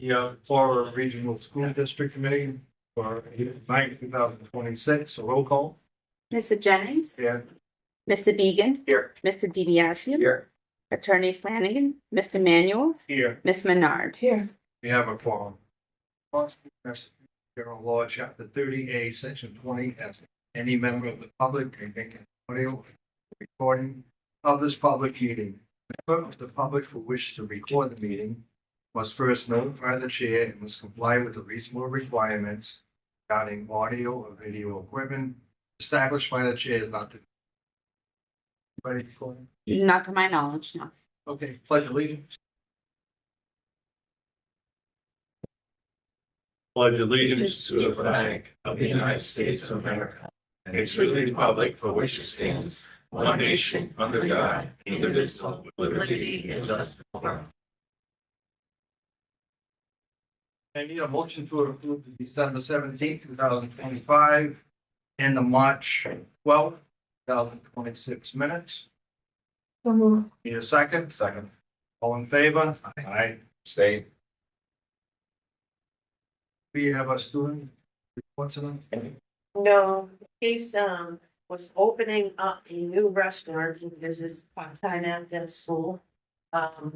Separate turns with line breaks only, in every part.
For Regional School District Committee for 2026, so roll call.
Mr. Jennings,
Here.
Mr. Beegan,
Here.
Mr. DiBiaseu,
Here.
Attorney Flanagan, Mr. Manuel,
Here.
Ms. Menard. Here.
We have a quorum. General Law, Chapter 30A, Section 20, as any member of the public can make an audio recording of this public meeting. Member of the public who wishes to record the meeting must first notify the chair and must comply with the reasonable requirements regarding audio or video equipment established by the chair is not to. Ready for it?
Not to my knowledge, no.
Okay, pledge allegiance.
Pledge allegiance to the flag of the United States of America and to the republic for which it stands, one nation, under God, indivisible, with liberty and justice for all.
I need a motion to approve the December 17th, 2025 and the March 12th, 2026 minutes. Need a second? Second. All in favor? Aye.
Stay.
We have a student report to them.
No, he's was opening up a new restaurant. This is part-time after school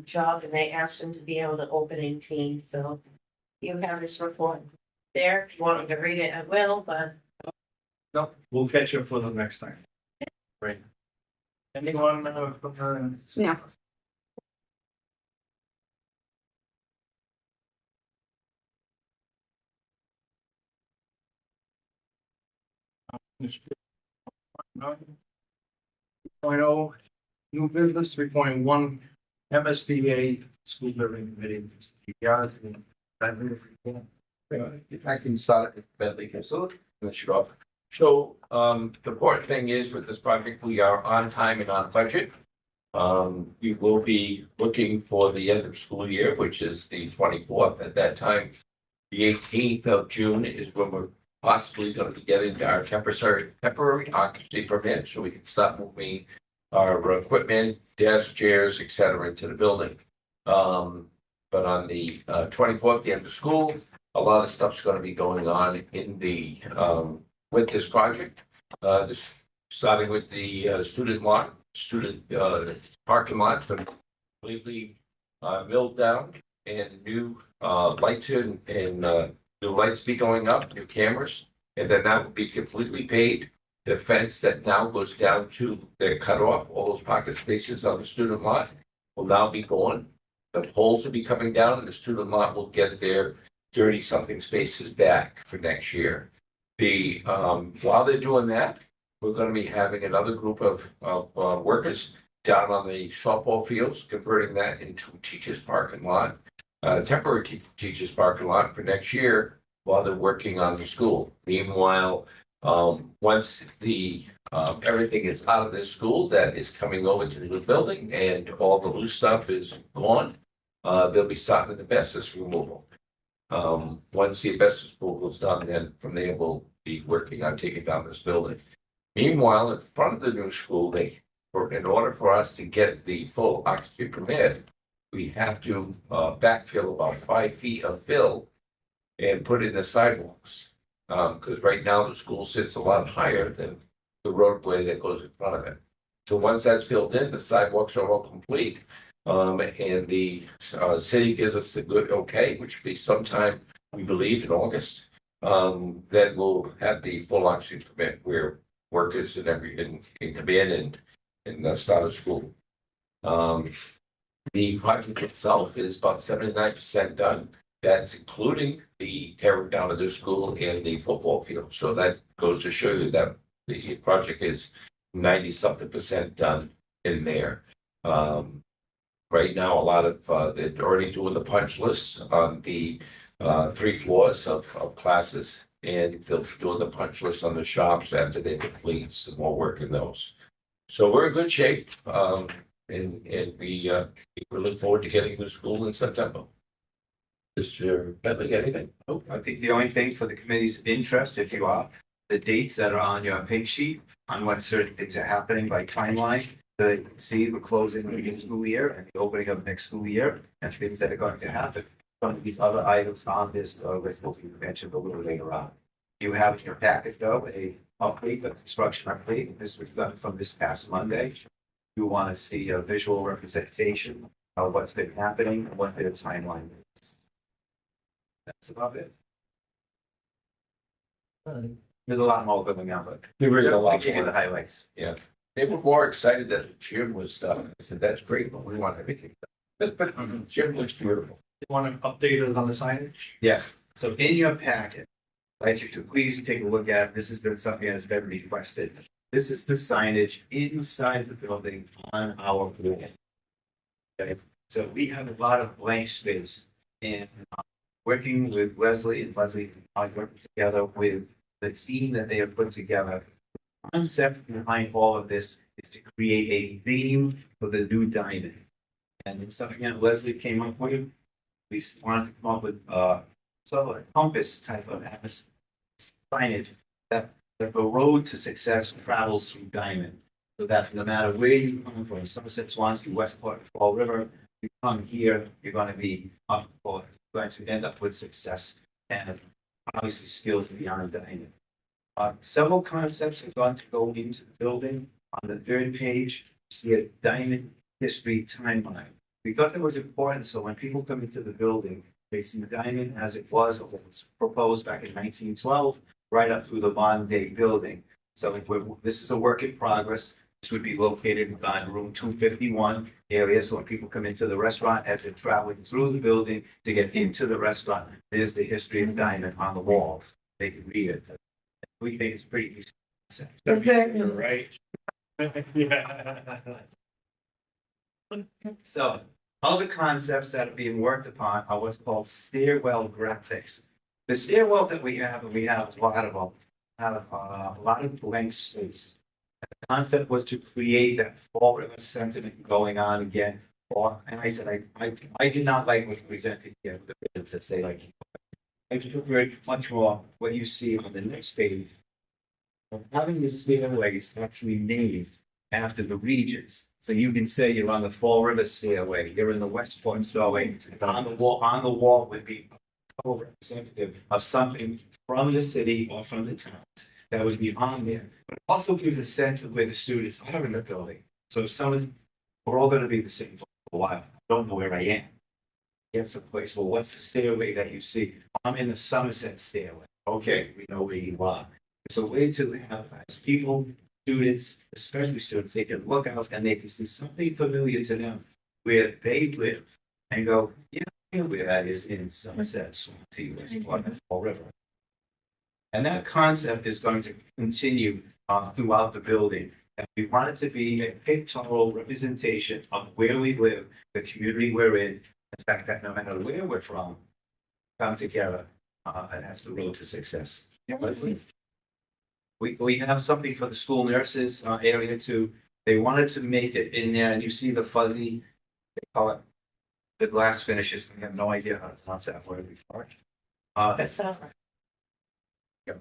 job, and they asked him to be able to open 18. So you have his report there. If you want me to read it, I will, but
No, we'll catch up for the next time. Great. Anyone from the?
No.
.0 new business 3.1 MSBA school building committee.
If I can start it, Bentley can still finish it off. So, the important thing is with this project, we are on time and on budget. We will be looking for the end of school year, which is the 24th. At that time, the 18th of June is when we're possibly going to be getting our temporary occupancy permit, so we can start moving our equipment, desks, chairs, etc. into the building. But on the 24th, the end of school, a lot of stuff's going to be going on in the with this project. Starting with the student parking lot, going to completely milled down, and new lights and new lights be going up, new cameras, and then that will be completely paid. The fence that now goes down to the cutoff, all those pocket spaces on the student lot will now be gone. The poles will be coming down, and the student lot will get their 30-something spaces back for next year. While they're doing that, we're going to be having another group of workers down on the softball fields, converting that into teachers' parking lot, temporary teachers' parking lot for next year while they're working on the school. Meanwhile, once the everything is out of this school that is coming over to the new building and all the loose stuff is gone, they'll be starting the asbestos removal. Once the asbestos removal is done, then from there we'll be working on taking down this building. Meanwhile, in front of the new school, in order for us to get the full occupancy permit, we have to backfill about 5 feet of fill and put in the sidewalks. Because right now the school sits a lot higher than the roadway that goes in front of it. So once that's filled in, the sidewalks are all complete. And the city gives us the good okay, which will be sometime, we believe, in August. Then we'll have the full occupancy permit where workers and everything can come in and start a school. The project itself is about 79% done. That's including the tearing down of the school and the football field. So that goes to show you that the project is 90-something% done in there. Right now, a lot of they're already doing the punch lists on the 3 floors of classes, and they'll be doing the punch list on the shops after they complete some more work in those. So we're in good shape, and we look forward to getting to school in September. Mr. Bentley, anything?
Oh, I think the only thing for the committee's interest, if you are, the dates that are on your pink sheet on when certain things are happening by timeline. So you can see the closing of the school year and the opening of next school year and things that are going to happen. some of these other items on this list will be mentioned a little later on. You have in your packet though, a update, the construction update. This was done from this past Monday. You want to see a visual representation of what's been happening and what their timeline is. That's about it. There's a lot more going on, but
There is a
I
lot
give you the
more.
highlights.
They were more excited that the gym was done. I said, that's great, but we want everything done. But the gym looks beautiful.
You want to update us on the signage?
Yes, so in your packet, I'd like you to please take a look at, this has been something that's been requested. This is the signage inside the building on our building. Okay, so we have a lot of blank space and working with Leslie and Leslie working together with the team that they have put together. The concept behind all of this is to create a theme for the new diamond. And it's something that Leslie came up with. We wanted to come up with sort of a compass type of atmosphere signage that the road to success travels through Diamond. So that no matter where you come from, Somerset, Swansea, Westport, Fall River, you come here, you're going to be up for, going to end up with success and obviously skills beyond Diamond. Several concepts are going to go into the building. On the third page, you see a Diamond history timeline. We thought that was important, so when people come into the building, they see Diamond as it was proposed back in 1912, right up through the modern day building. So if this is a work in progress. This would be located on room 251 area. So when people come into the restaurant, as they're traveling through the building to get into the restaurant, there's the history of Diamond on the walls. They can read it. We think it's pretty decent.
You're right.
So other concepts that are being worked upon are what's called stairwell graphics. The stairwells that we have, and we have a lot of them, have a lot of blank space. The concept was to create that Fall River sentiment going on again. And I said, I did not like what you presented here, the buildings that say like, I prefer much more what you see on the next page. Having the stairways actually named after the regions. So you can say you're on the Fall River stairway, you're in the Westport stairway, on the wall would be a representative of something from the city or from the towns that would be on there. But it also gives a sense of where the students are in the building. So if someone's, we're all gonna be the same for a while. I don't know where I am. Get some place, well, what's the stairway that you see? I'm in the Somerset stairway. Okay, we know where you are. It's a way to have, as people, students, especially students, they can look out and they can see something familiar to them where they live and go, yeah, I know where that is in Somerset, Swansea, Westport, Fall River. And that concept is going to continue throughout the building. And we want it to be a pictorial representation of where we live, the community we're in, the fact that no matter where we're from, come together, and that's the road to success. Yeah, Leslie? We have something for the school nurses area too. They wanted to make it in there, and you see the fuzzy, they call it the glass finishes. I have no idea how to pronounce that word before.
That's all.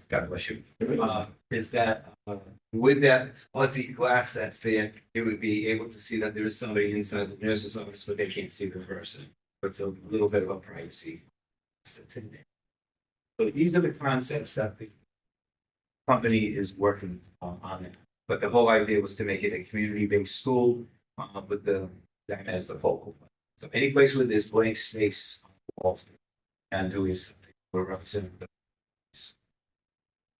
God bless you. Is that with that fuzzy glass that's there, you would be able to see that there is somebody inside the nurse's office, but they can't see the person. But it's a little bit of a privacy that's in there. So these are the concepts that the company is working on it. But the whole idea was to make it a community-based school with that as the focal point. So any place where there's blank space and doing something will represent the.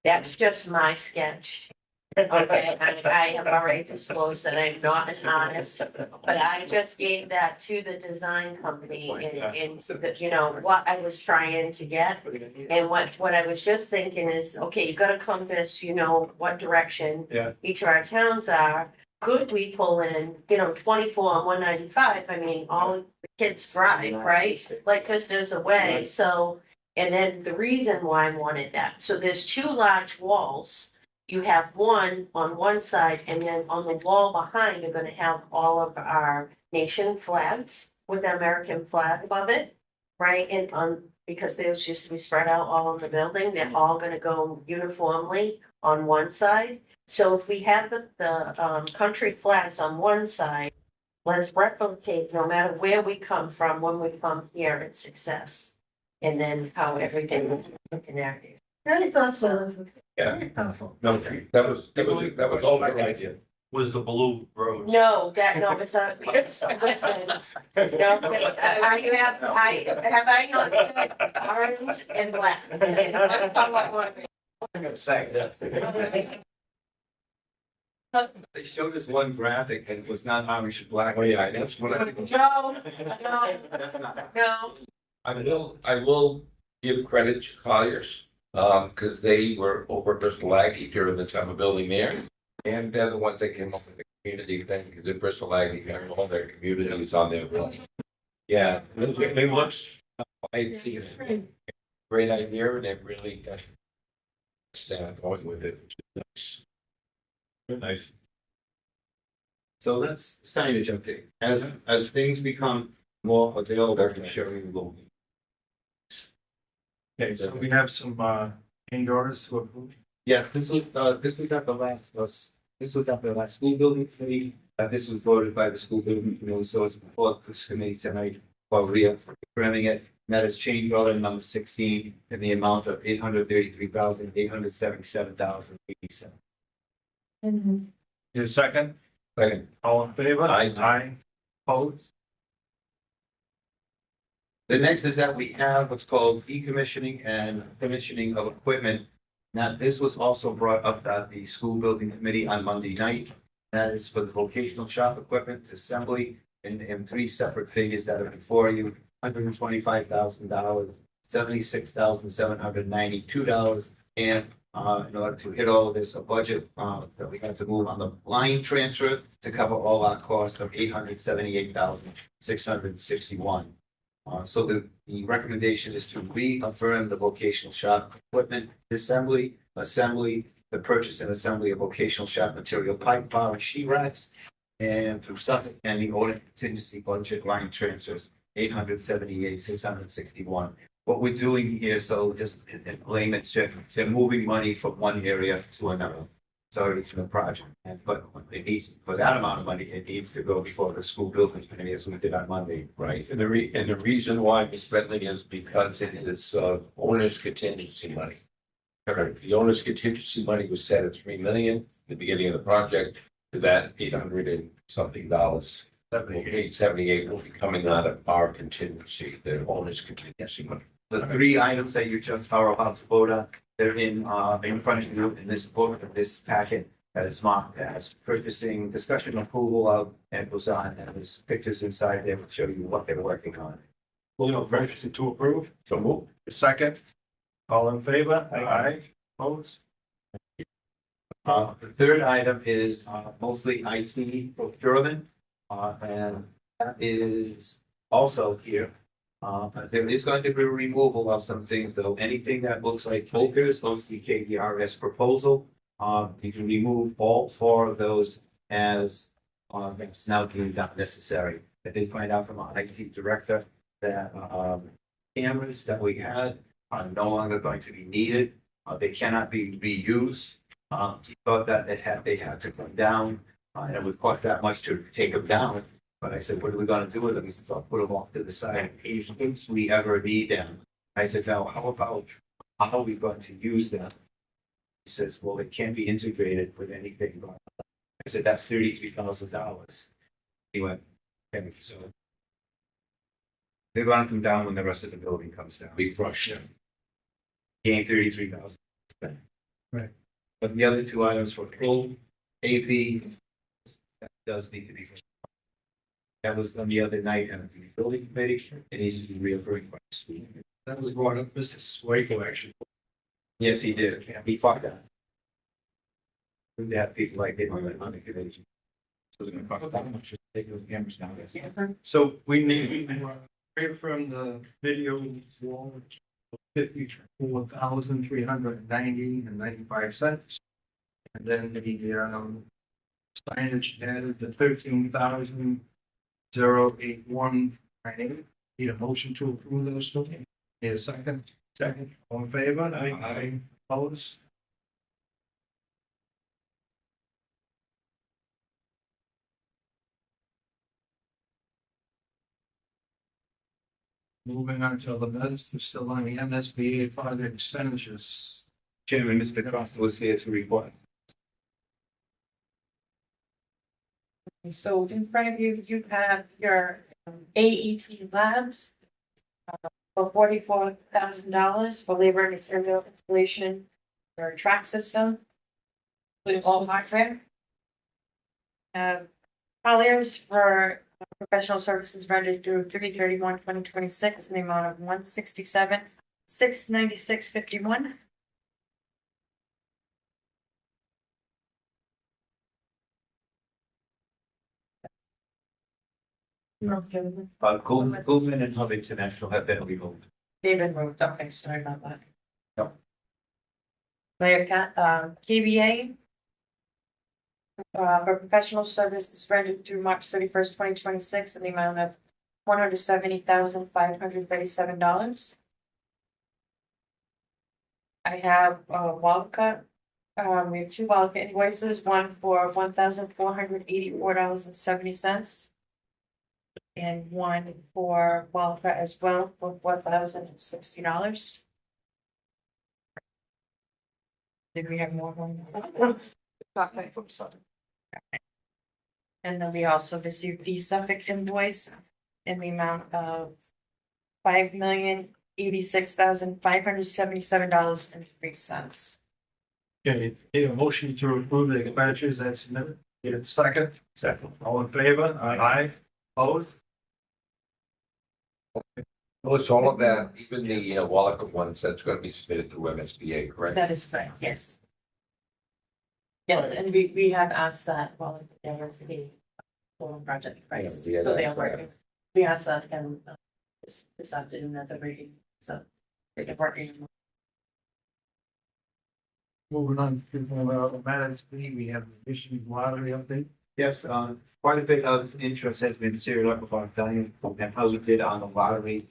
That's just my sketch. Okay, I have already disclosed that I'm not an artist, but I just gave that to the design company and you know, what I was trying to get. And what I was just thinking is, okay, you got a compass, you know, what direction
Yeah.
each of our towns are. Could we pull in, you know, 24 and 195? I mean, all of the kids drive, right? Like, cause there's a way, so. And then the reason why I wanted that, so there's two large walls. You have one on one side, and then on the wall behind, you're gonna have all of our nation flags with the American flag above it. Right, and because those used to be spread out all in the building, they're all gonna go uniformly on one side. So if we have the country flags on one side, let's replicate, no matter where we come from, when we come here, it's success. And then how everything is connected. Very awesome.
Yeah. No, that was all my idea.
Was the blue rose.
No, it's, listen, no, I not said orange and black. It's not color
They showed us one graphic and it was not orange and black.
Oh, yeah, that's what I think.
No,
That's not.
no.
I will give credit to Colliers, because they were over Bristol Aggie during the time of building there. And they're the ones that came up with the community thing, because in Bristol Aggie, have all their communities on there. Yeah, they looked, I'd see it. Great idea, and they really got staff going with it, which is nice. Nice.
So let's kind of jump in. As things become more available, I can show you a little.
Okay, so we have some, change orders to approve.
Yes, this was at the last school building committee. This was voted by the school building committee, so it's before this committee tonight while reaffirming it. And that is change order number 16 in the amount of $833,877.87.
Your second,
Second.
all in favor?
Aye.
Aye. Opposed?
The next is that we have what's called decommissioning and commissioning of equipment. Now, this was also brought up at the school building committee on Monday night. That is for the vocational shop equipment assembly in three separate figures that are before you. $125,000, $76,792, and in order to hit all of this, a budget that we had to move on the line transfer to cover all our costs of $878,661. So the recommendation is to reaffirm the vocational shop equipment assembly, the purchase and assembly of vocational shop material, pipe, bar, and sheet racks, and through Suffolk and the audit contingency budget line transfers, $878,661. What we're doing here, so just in layman's terms, they're moving money from one area to another. Sorry for the project, but it needs, for that amount of money, it needs to go before the school building committee as we did on Monday.
Right, and the reason why we're spending is because it is owner's contingency money. Correct. The owner's contingency money was set at $3 million at the beginning of the project. To that, $800 and something dollars. 878 will be coming out of our contingency, the owner's contingency money.
The three items that you just are about to vote on, they're in front of you in this book, this packet that is marked as purchasing, discussion, approval of, and it goes on, and there's pictures inside there will show you what they're working on.
Motion to approve.
So move.
Second, all in favor? Aye. Opposed?
The third item is mostly IT procurement, and that is also here. There is going to be a removal of some things, though. Anything that looks like Volkers, the KDRS proposal, you can remove all four of those as it's now deemed not necessary. I did find out from our IT director that cameras that we had are no longer going to be needed. They cannot be reused. He thought that they had to come down, and it would cost that much to take them down. But I said, what are we gonna do with them? He said, I'll put them off to the side in case we ever need them. I said, now, how are we going to use them? He says, well, it can't be integrated with anything. I said, that's $33,000. He went, okay, so they're gonna come down when the rest of the building comes down.
Big rush.
Gain 33,000.
Right.
But the other two items for full AP, that does need to be. That was on the other night at the building committee. It needs to be reaffirmed by the school.
That was brought up, Mr. Swago, actually.
Yes, he did. He fought that. We have people like it on the committee. So they're gonna talk about how much to take those cameras down.
So we need to reaffirm the video wall, 54,390.95. And then the signage added the 13,081.98. Need a motion to approve those two. Need a second? Second. All in favor? Aye. Opposed? Moving on to the minutes, we're still on the MSBA fund expenditures.
Chairman, Mr. Costa was here to report.
So in front of you, you have your AET labs. For $44,000 for labor and material installation for a track system. With all hardware. Colliers for professional services rendered through 3/31/2026 in the amount of $167,696.51.
Goldman and Hub International have been removed.
They've been moved, okay, sorry about that.
No.
Mayor KBA. For professional services rendered through March 31st, 2026 in the amount of $170,537. I have Wildcat. We have two Wildcat invoices, one for $1,484.70. And one for Wildcat as well for $4,060. Did we have more one? And then we also received the Suffolk invoice in the amount of $5,086,577.03.
Okay, need a motion to approve the expenditures as submitted. Need a second?
Second.
All in favor? Aye. Opposed?
Well, it's all of that, even the Wallaca ones, that's gonna be submitted through MSBA, correct?
That is correct, yes. Yes, and we have asked that, well, there was the total project price,
Yeah,
so they are
that's right.
working. We asked that again this afternoon at the meeting, so they're working.
Moving on to the matters, we have the Michigan lottery update.
Yes, quite a bit of interest has been stirred up about Diane and how we did on the lottery.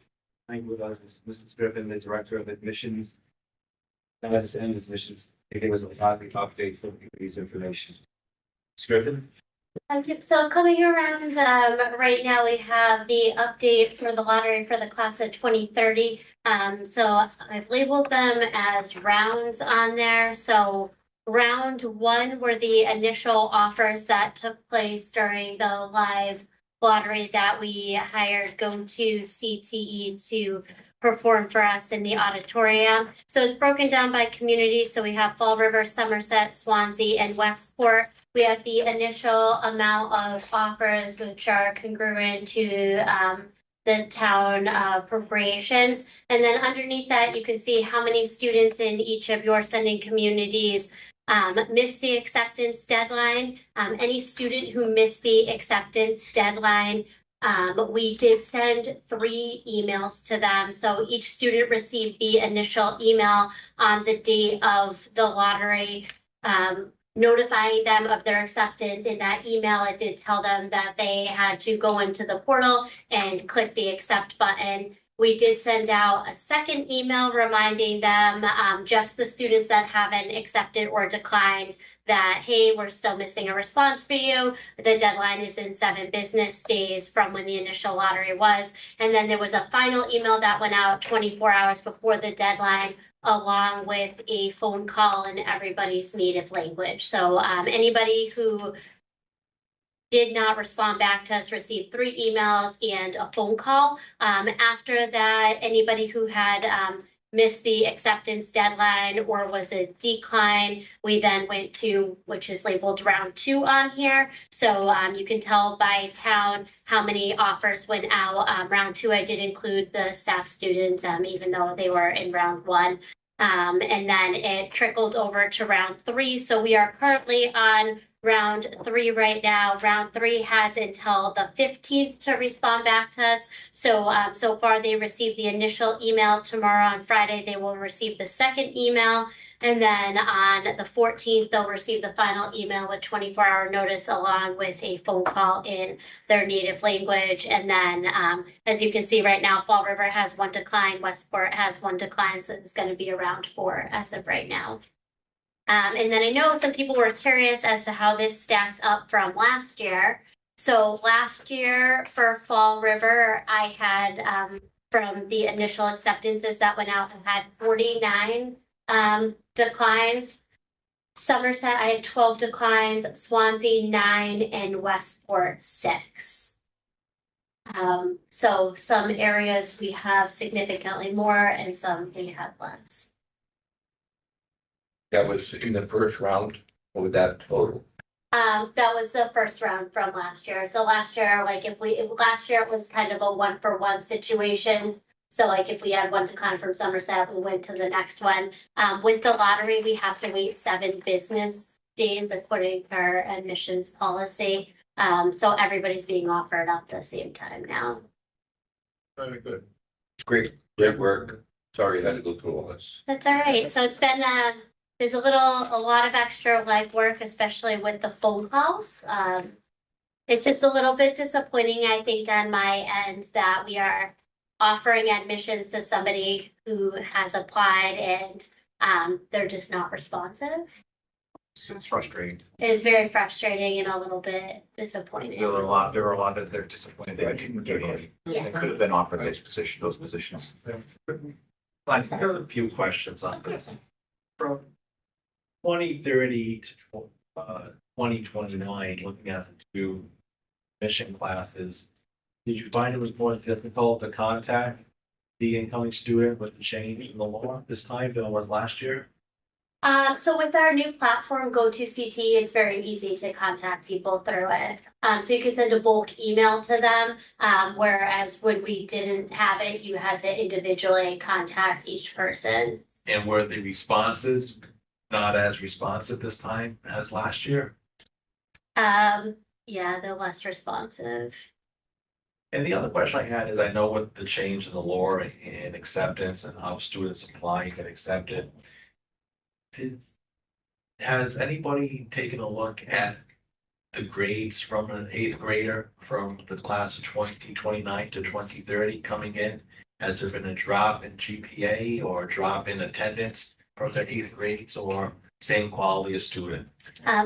I think with us is Mrs. Griffin, the director of admissions. That and admissions, they gave us a lottery update for these information. Ms. Griffin?
Yep, so coming around, right now we have the update for the lottery for the class of 2030. So I've labeled them as rounds on there. So round one were the initial offers that took place during the live lottery that we hired Go-To CTE to perform for us in the auditorium. So it's broken down by community. So we have Fall River, Somerset, Swansea, and Westport. We have the initial amount of offers, which are congruent to the town appropriations. And then underneath that, you can see how many students in each of your sending communities missed the acceptance deadline. Any student who missed the acceptance deadline, we did send 3 emails to them. So each student received the initial email on the date of the lottery, notifying them of their acceptance. In that email, it did tell them that they had to go into the portal and click the accept button. We did send out a second email reminding them, just the students that haven't accepted or declined, that, hey, we're still missing a response for you. The deadline is in 7 business days from when the initial lottery was. And then there was a final email that went out 24 hours before the deadline, along with a phone call in everybody's native language. So anybody who did not respond back to us received 3 emails and a phone call. After that, anybody who had missed the acceptance deadline or was a decline, we then went to, which is labeled round 2 on here. So you can tell by town how many offers went out. Round 2, I did include the staff students, even though they were in round 1. And then it trickled over to round 3. So we are currently on round 3 right now. Round 3 has until the 15th to respond back to us. So, so far they received the initial email. Tomorrow on Friday, they will receive the second email. And then on the 14th, they'll receive the final email with 24-hour notice along with a phone call in their native language. And then, as you can see right now, Fall River has 1 decline, Westport has 1 decline. So it's going to be around 4 as of right now. And then I know some people were curious as to how this stacks up from last year. So last year for Fall River, I had from the initial acceptances that went out, I had 49 declines. Somerset, I had 12 declines, Swansea 9, and Westport 6. So some areas we have significantly more and some we have less.
That was in the first round, or with that total?
That was the first round from last year. So last year, like last year it was kind of a 1-for-1 situation. So like if we had one decline from Somerset, we went to the next one. With the lottery, we have to wait 7 business days according to our admissions policy. So everybody's being offered at the same time now.
Very good.
It's great work. Sorry you had to go through all this.
That's all right. So it's been, there's a lot of extra legwork, especially with the phone calls. It's just a little bit disappointing, I think, on my end that we are offering admissions to somebody who has applied and they're just not responsive.
It's frustrating.
It is very frustrating and a little bit disappointing.
There were a lot that they're disappointed they didn't get in. They
Yes.
could have been offered those positions.
I've got a few questions on this. From 2030 to 2029, looking at the 2 mission classes, did you find it was more difficult to contact the incoming student with the change in the law this time than it was last year?
So with our new platform, GoToCT, it's very easy to contact people through it. So you can send a bulk email to them, whereas when we didn't have it, you had to individually contact each person.
And were the responses not as responsive this time as last year?
Yeah, they're less responsive.
And the other question I had is, I know with the change in the law and acceptance and how students apply and get accepted, has anybody taken a look at the grades from an 8th grader from the class of 2029 to 2030 coming in? Has there been a drop in GPA or a drop in attendance from their 8th grades, or same quality of student?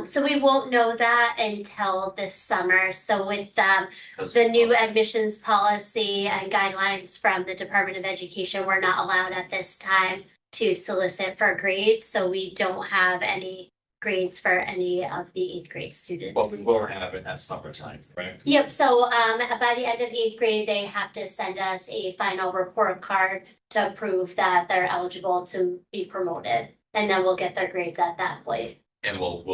So we won't know that until this summer. So with the new admissions policy and guidelines from the Department of Education, we're not allowed at this time to solicit for grades. So we don't have any grades for any of the 8th grade students.
But we will have it at summertime, correct?
Yep, so by the end of 8th grade, they have to send us a final report card to prove that they're eligible to be promoted. And then we'll get their grades at that point.
And we'll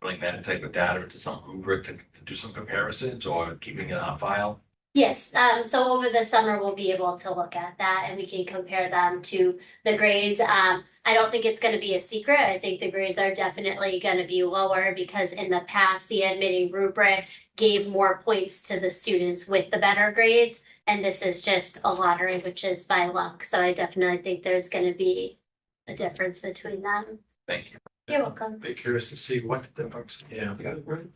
bring that type of data into some rubric to do some comparisons, or keeping it on file?
Yes, so over the summer, we'll be able to look at that and we can compare them to the grades. I don't think it's gonna be a secret. I think the grades are definitely gonna be lower because in the past, the admitting rubric gave more points to the students with the better grades. And this is just a lottery, which is by luck. So I definitely think there's gonna be a difference between them.
Thank you.
You're welcome.
Be curious to see what the difference. Yeah.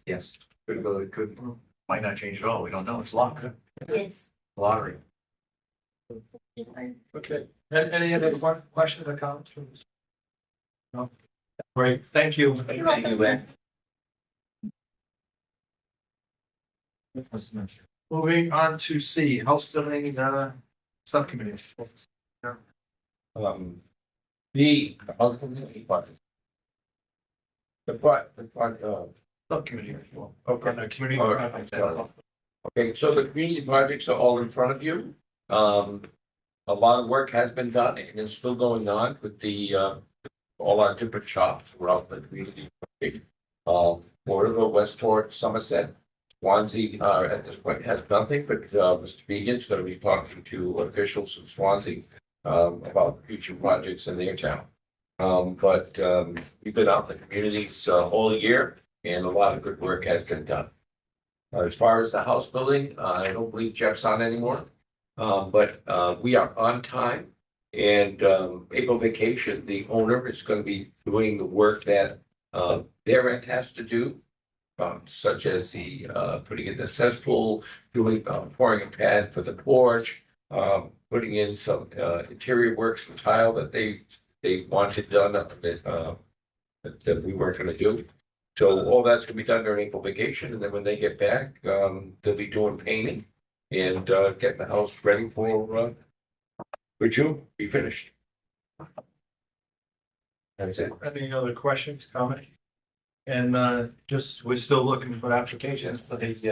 Yes.
Could go, could, might not change at all. We don't know. It's locked.
Yes.
Lottery. Okay. Any other questions or comments from this? No? Great. Thank you.
Thank you, Lynn.
Moving on to C, house building, subcommittee.
The ultimately part.
Subcommittee. Okay, no, community.
All right, I'm sorry. Okay, so the community projects are all in front of you. A lot of work has been done and is still going on with all our different shops throughout the community. Florida, Westport, Somerset, Swansea, at this point has nothing, but Mr. Began's gonna be talking to officials in Swansea about future projects in their town. But we've been out in the communities all year and a lot of good work has been done. As far as the house building, I don't believe Jeff's on anymore. But we are on time and April vacation, the owner is going to be doing the work that their end has to do. Such as the putting in the cesspool, doing pouring a pad for the porch, putting in some interior work, some tile that they wanted done that we weren't going to do. So all that's gonna be done during April vacation, and then when they get back, they'll be doing painting. and get the house ready for June, be finished. That's it.
Any other questions, comments? And just, we're still looking for applications for these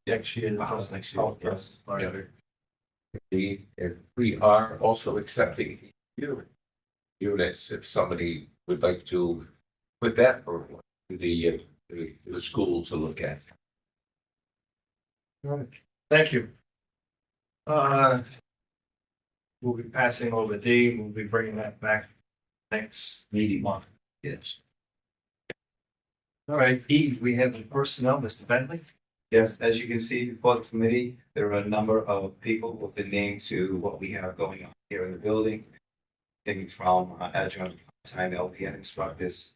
next year.
House next year, yes.
All right.
We are also accepting units if somebody would like to put that for the school to look at.
All right. Thank you. We'll be passing over D, we'll be bringing that back next meeting month.
Yes.
All right, E, we have the personnel, Mr. Bentley.
Yes, as you can see before the committee, there are a number of people with the name to what we have going on here in the building. Things from adjunct time LPN instructors,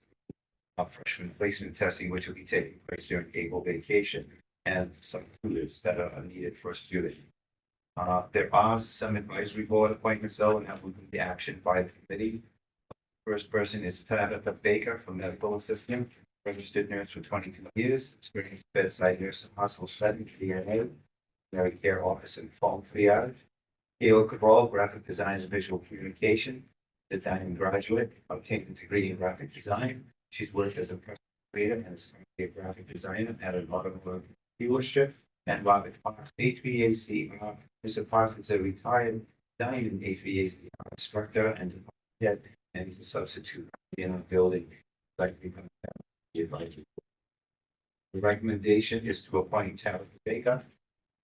freshman placement testing, which will be taking place during April vacation, and some tutors that are needed for a student. There are some advisory board appointments though, and that will be action by the committee. First person is Tabitha Baker from medical assistant, registered nurse for 22 years, experienced bedside nurse in hospital setting, DNA, Mary Care Office and phone triage. Kayla Cabral, graphic design and visual communication, the dining graduate, obtained a degree in graphic design. She's worked as a personal creator and is currently a graphic designer at an automobile dealership. And Robert Fox, HVAC, Mr. Fox is a retired diamond HVAC instructor and head, and he's a substitute in a building. Like the advisory. The recommendation is to appoint Tabitha Baker,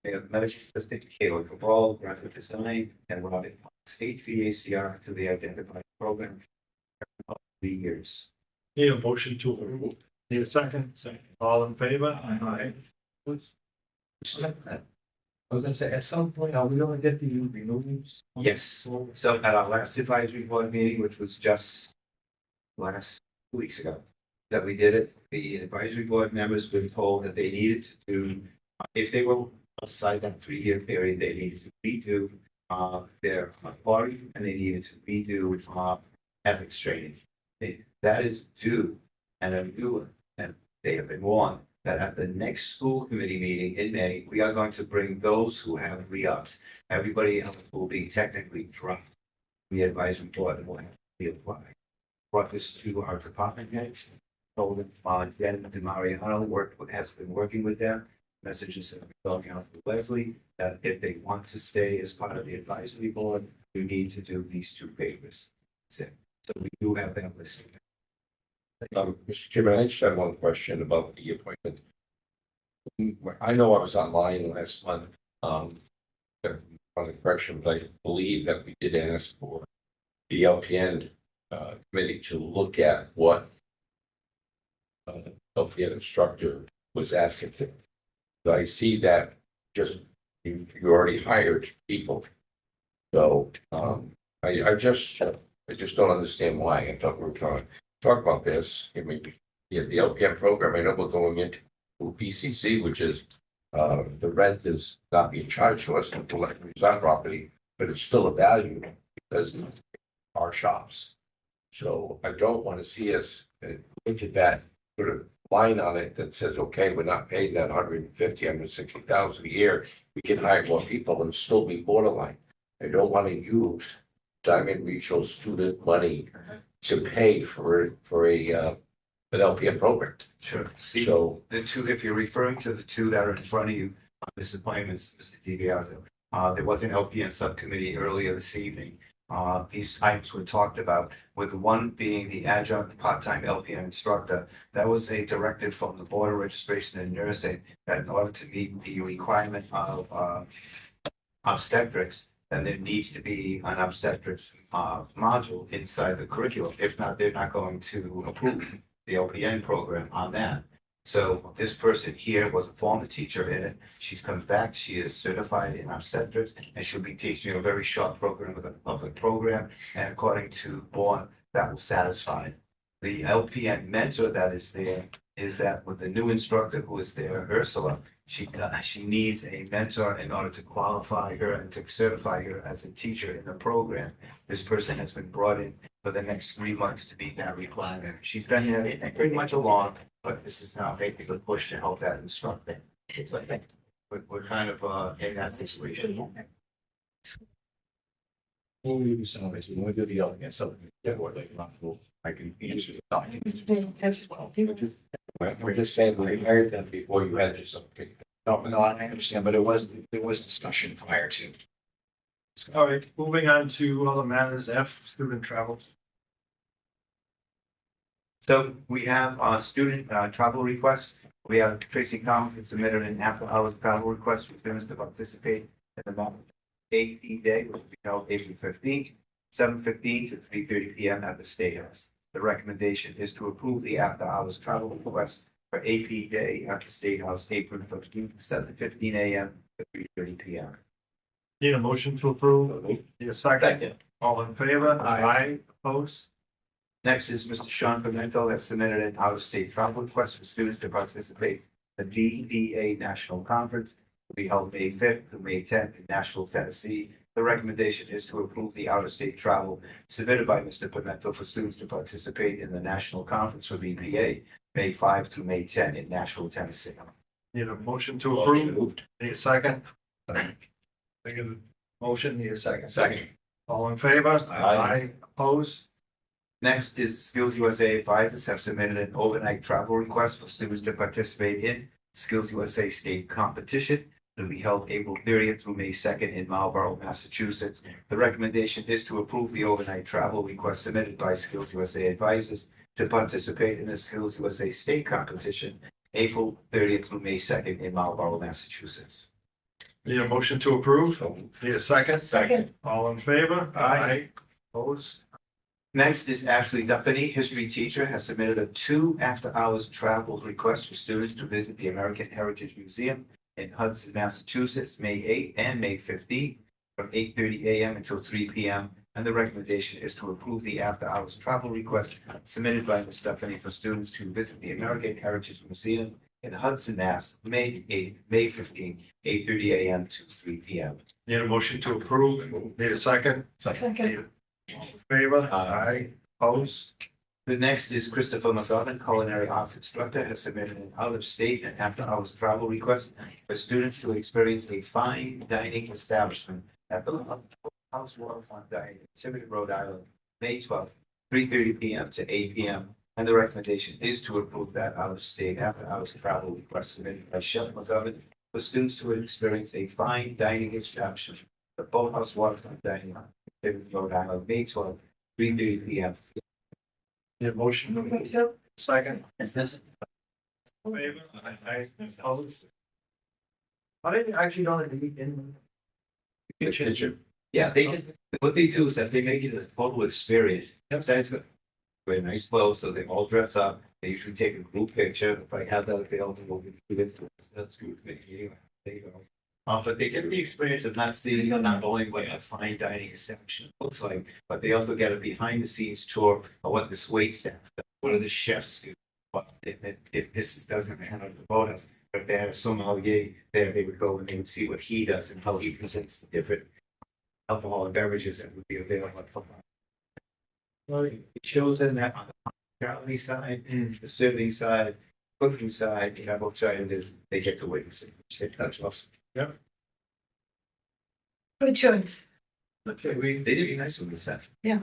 medical assistant Kayla Cabral, graphic design, and Robert Fox, HVACR to the identified program of 3 years.
Need a motion to approve. Need a second? Second. All in favor? Aye. I was gonna say, at some point, are we gonna get the renewals?
Yes. So at our last advisory board meeting, which was just last 2 weeks ago, that we did it, the advisory board members were told that they needed to do, if they were outside that 3-year period, they needed to redo their authority and they needed to redo ethics training. That is due and a new one, and they have been warned that at the next school committee meeting in May, we are going to bring those who have re-ups. Everybody else will be technically dropped. The advisory board will have to reapply. Brought this to our department heads. Told them, Jen DeMariano has been working with them. Messages have been going out to Leslie that if they want to stay as part of the advisory board, you need to do these 2 papers. That's it. So we do have that listed.
Mr. Chairman, I just have one question about the appointment. I know I was online last month, on the correction, but I believe that we did ask for the LPN committee to look at what LPN instructor was asking for. So I see that just you already hired people. So I just don't understand why. I thought we were trying to talk about this. I mean, the LPN program, I know we're going into PCC, which is the rent is not being charged to us until we use our property, but it's still a value because of our shops. So I don't want to see us into that sort of line on it that says, okay, we're not paying that 150, 160,000 a year. We can hire more people and still be borderline. I don't want to use Diamond Regional student money to pay for an LPN program.
Sure. See,
So
the 2, if you're referring to the 2 that are in front of you on this appointments, Mr. DiBiase, there was an LPN subcommittee earlier this evening. These items were talked about, with the one being the adjunct part-time LPN instructor. That was a directive from the Board of Registration and Nursing that in order to meet the requirement of obstetrics, then there needs to be an obstetrics module inside the curriculum. If not, they're not going to approve the LPN program on that. So this person here was a former teacher in it. She's come back. She is certified in obstetrics, and she'll be teaching a very short program with a public program. And according to Bourne, that will satisfy. The LPN mentor that is there is that with the new instructor who is there, Ursula, she needs a mentor in order to qualify her and to certify her as a teacher in the program. This person has been brought in for the next 3 months to meet that requirement. She's been there pretty much along, but this is now basically a push to help that instructor. It's like we're kind of, in that situation.
We'll do some of it, when we do the other, so, I can answer the documents.
We're just saying, we hired them before you had yourself picked.
No, I understand, but there was discussion prior to.
All right, moving on to other matters, F, student travel.
So we have student travel requests. We have Tracy Collins submitted an after-hours travel request for students to participate in the AP Day, which will be held April 15th, 7:15 to 3:30 p.m. at the State House. The recommendation is to approve the after-hours travel request for AP Day at the State House, April 15th, 7:15 a.m. to 3:30 p.m.
Need a motion to approve? Need a second? All in favor? Aye. Opposed?
Next is Mr. Sean Pimentel has submitted an out-of-state travel request for students to participate in the DBA National Conference will be held May 5th to May 10th in Nashville, Tennessee. The recommendation is to approve the out-of-state travel submitted by Mr. Pimentel for students to participate in the National Conference for DBA, May 5 to May 10 in Nashville, Tennessee.
Need a motion to approve? Need a second? Second. Motion, need a second?
Second.
All in favor?
Aye.
Opposed?
Next is Skills USA Advisors have submitted an overnight travel request for students to participate in Skills USA State Competition. It will be held April 30th through May 2nd in Marlborough, Massachusetts. The recommendation is to approve the overnight travel request submitted by Skills USA Advisors to participate in the Skills USA State Competition, April 30th through May 2nd in Marlborough, Massachusetts.
Need a motion to approve? Need a second?
Second.
All in favor?
Aye.
Opposed?
Next is Ashley Duffany, history teacher, has submitted a 2 after-hours travel request for students to visit the American Heritage Museum in Hudson, Massachusetts, May 8th and May 15th, from 8:30 a.m. until 3 p.m. And the recommendation is to approve the after-hours travel request submitted by Ms. Duffany for students to visit the American Heritage Museum in Hudson, Mass, May 8th, May 15th, 8:30 a.m. to 3 p.m.
Need a motion to approve? Need a second? Second. All in favor? Aye. Opposed?
The next is Christopher McGovern, culinary arts instructor, has submitted an out-of-state and after-hours travel request for students to experience a fine dining establishment at the House Waterfront Dining in Tiverton, Rhode Island, May 12th, 3:30 p.m. to 8 p.m. And the recommendation is to approve that out-of-state after-hours travel request submitted by Chef McGovern for students to experience a fine dining establishment at the Boathouse Waterfront Dining in Tiverton, Rhode Island, May 12th, 3:30 p.m.
Need a motion? Second? Favor? Aye. Opposed? Are they actually gonna be in?
Kitchen. Yeah, they can, what they do is that they make it a total experience. Sometimes wear nice clothes, so they all dress up. They usually take a group picture. If I have that available, we'll get students. That's good. Anyway, there you go. But they get the experience of not seeing, not only what a fine dining establishment looks like, but they also get a behind the scenes tour of what this wait staff, what are the chefs do. But if this doesn't have the boathouse, but if they had a sommelier there, they would go and they would see what he does and how he presents the different alcohol and beverages that would be available. Well, it shows in that on the hospitality side, the serving side, cooking side, you know, both sides, they get to witness it. That's awesome.
Good choice.
Okay,
They did be nice with this.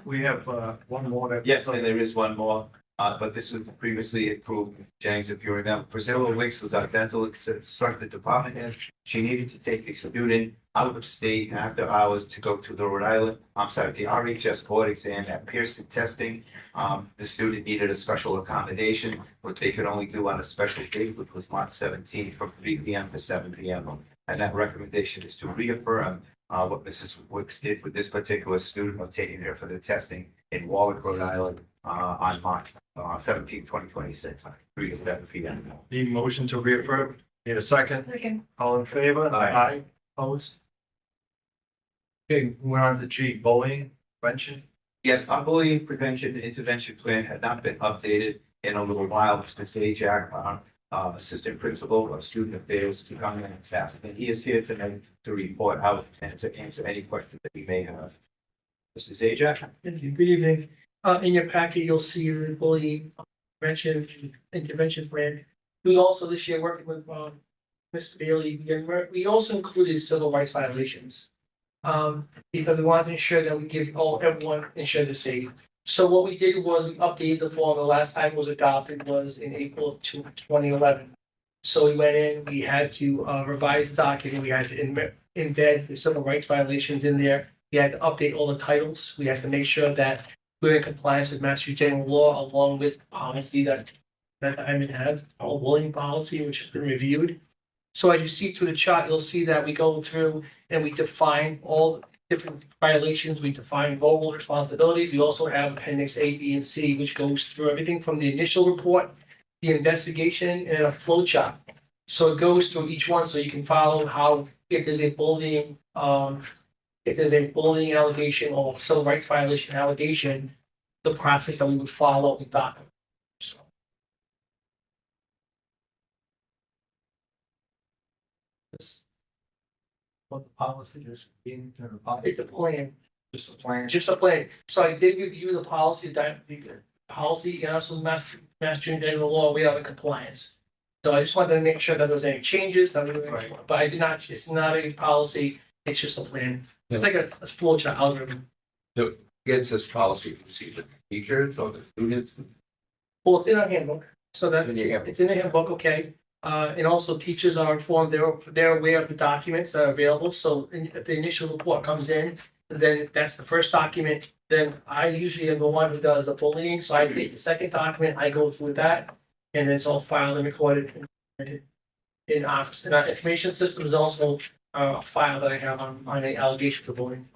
we have one more that.
Yes, and there is one more, but this was previously approved, James, if you remember. Priscilla Wicks was our dental instructor department head. She needed to take a student out of state after hours to go to the Rhode Island, the RHS board exam at Pearson testing. The student needed a special accommodation, which they could only do on a special date, which was March 17th from 3 p.m. to 7 p.m. And that recommendation is to reaffirm what Mrs. Wicks did with this particular student of taking her for the testing in Warwick, Rhode Island, on March 17, 2026, 3 to 7 p.m.
Need a motion to reaffirm? Need a second?
Second.
All in favor?
Aye.
Opposed? Okay, we're on to G, bullying prevention.
Yes, our bullying prevention intervention plan had not been updated in a little while. Mr. Zajac, assistant principal of student affairs, to come in and task, and he is here tonight to report out and to answer any questions that we may have. Mr. Zajac?
Thank you. Good evening. In your packet, you'll see the bullying prevention intervention plan. We also this year working with Mr. Bailey, we also included civil rights violations. Because we wanted to ensure that we give everyone ensure they're safe. So what we did was we updated the form. The last time it was adopted was in April of 2011. So we went in, we had to revise the document, we had to embed the civil rights violations in there. We had to update all the titles. We had to make sure that we're in compliance with Massachusetts general law along with policy that the Diman has, our bullying policy, which has been reviewed. So as you see through the chart, you'll see that we go through and we define all different violations. We define role responsibilities. We also have appendix A, B, and C, which goes through everything from the initial report, the investigation, and a flow chart. So it goes through each one so you can follow how, if there's a bullying, allegation or civil rights violation allegation, the process that we would follow with that. So
What the policy is being,
it's a plan,
just a plan.
just a plan. So I did review the policy, the policy, and also Mass general law, we are in compliance. So I just wanted to make sure that there was any changes, that we were,
Right.
but I did not, it's not a policy, it's just a plan. It's like a flow chart algorithm.
Gets this policy procedure, teachers or the students.
Well, it's in our handbook, so that
In your handbook.
it's in the handbook, okay. And also teachers are informed, they're aware of the documents that are available, so if the initial report comes in, then that's the first document. Then I usually am the one who does the bullying, so I take the second document, I go through that, and it's all filed and recorded in our information system is also a file that I have on the allegation of bullying.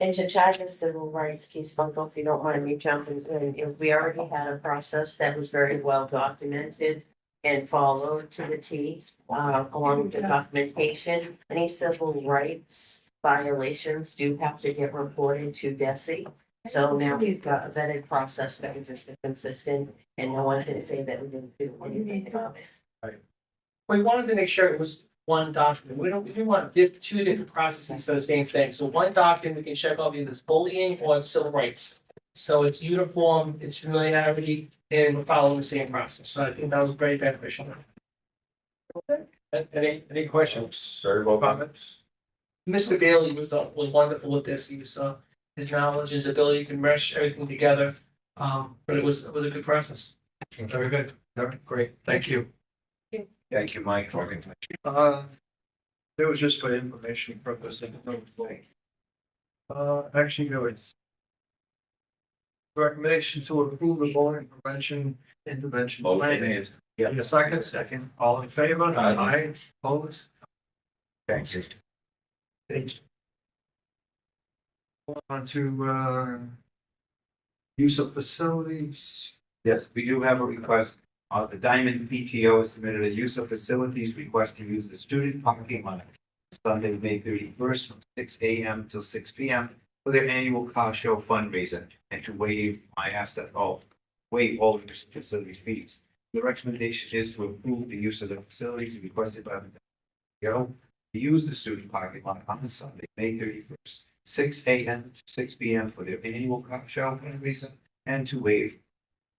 And to charge a civil rights case, Bunko, if you don't mind me jumping in, if we already had a process that was very well documented and followed to the T, along with the documentation, any civil rights violations do have to get reported to DESI. So now we've got a vetted process that is just consistent, and no one can say that we didn't do anything about it.
We wanted to make sure it was one document. We didn't want to give two different processes for the same thing. So one document, we can check off either it's bullying or it's civil rights. So it's uniform, it's familiarity, and we're following the same process. So I think that was very beneficial.
Any questions?
Sir, well,
Comments?
Mr. Bailey was wonderful with this. He was, his knowledge, his ability to mesh everything together. But it was a good process.
Very good. Very great. Thank you.
Thank you, Mike.
It was just for information purposes. Actually, no, it's recommendation to approve the bullying prevention intervention
Motion
plan.
made.
Yeah, a second, all in favor?
Aye.
Opposed?
Thank you.
Thank you. On to, use of facilities.
Yes, we do have a request. The Diman PTO submitted a use of facilities request to use the student parking on Sunday, May 31st, from 6 a.m. till 6 p.m. for their annual car show fundraiser and to waive all use of facility fees. The recommendation is to approve the use of the facilities requested by the PTO to use the student parking lot on Sunday, May 31st, 6 a.m. to 6 p.m. for their annual car show fundraiser and to waive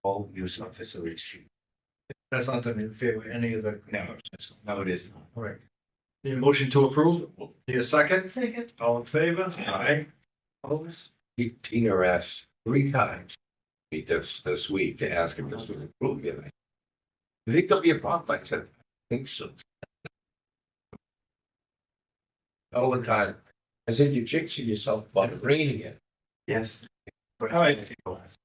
all use of facilities fees.
That's not to interfere with any of the.
No, it is not.
All right. Need a motion to approve? Need a second?
Second.
All in favor?
Aye.
Opposed?
Tina asked 3 times me this week to ask him this was approved. And I "You think there'll be a problem?" I said, "I think so." All the time. I said, "You're jinxing yourself by raining it."
Yes.
All right.